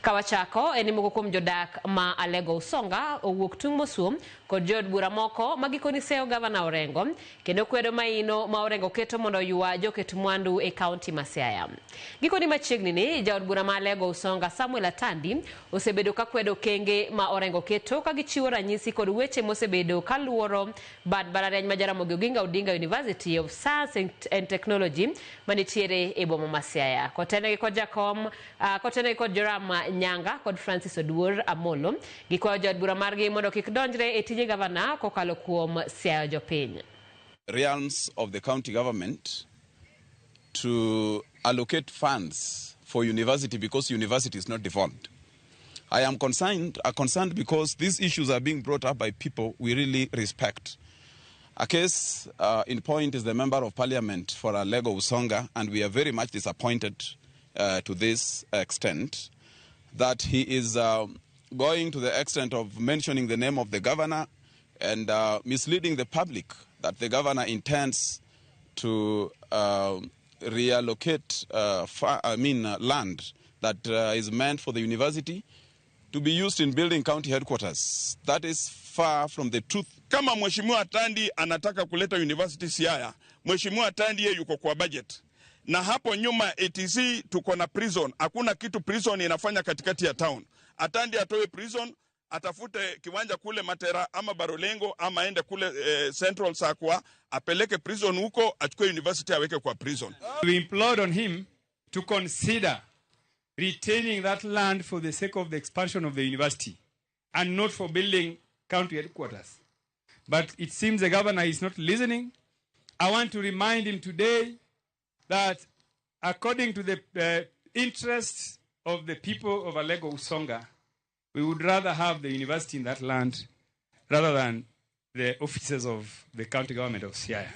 Kawachako eni moko kuom jodak ma Alego Usonga owuok tung mosuo kod jod bura moko magikoni seyo Gavana Orengo kendo kwedo maino ma Orengo keto mondo ywa joket mwandu e kaunti ma Siaya. Gikoni machiegni ni jaod bura ma Alego Usonga Samwel Atandi osebedo ka kwedo kenge ma Orengo keto ka gichiwo ranyisi kod weche mosebedo kaluoro bad mbalariany ma Ramogi University of Science and Technology manitiere e boma ma Siaya. Kotene kod jakom kotene kod Joram Nyanga kod Francis Oduor Amolo gikwayo jod bura margi mondo kik donjre e tije gavana kokalo kuom Siaya Jopiny. Realms of the county government to allocate funds for university because university is not devolved. I am concerned because these issues are being brought up by people we really respect. A case in point is the Member of Parliament for Alego Usonga, and we are very much disappointed to this extent that he is going to the extent of mentioning the name of the governor and misleading the public that the governor intends to reallocate land that is meant for the university to be used in building county headquarters. That is far from the truth. Kama Mheshimiwa Atandi anataka kuleta university Siaya, Mheshimiwa Atandi yeye yuko kwa budget. Na hapo nyuma ATC tuko na prison. Hakuna kitu prison inafanya katikati ya town. Atandi atoe prison, atafute kiwanja kule Matera ama Barolengo ama aende kule Central Sakwa, apeleke prison huko, achukue university aweke kwa prison. We implore on him to consider retaining that land for the sake of the expansion of the university and not for building county headquarters. But it seems the governor is not listening. I want to remind him today that according to the interests of the people of Alego Usonga, we would rather have the university in that land rather than the offices of the county government of Siaya.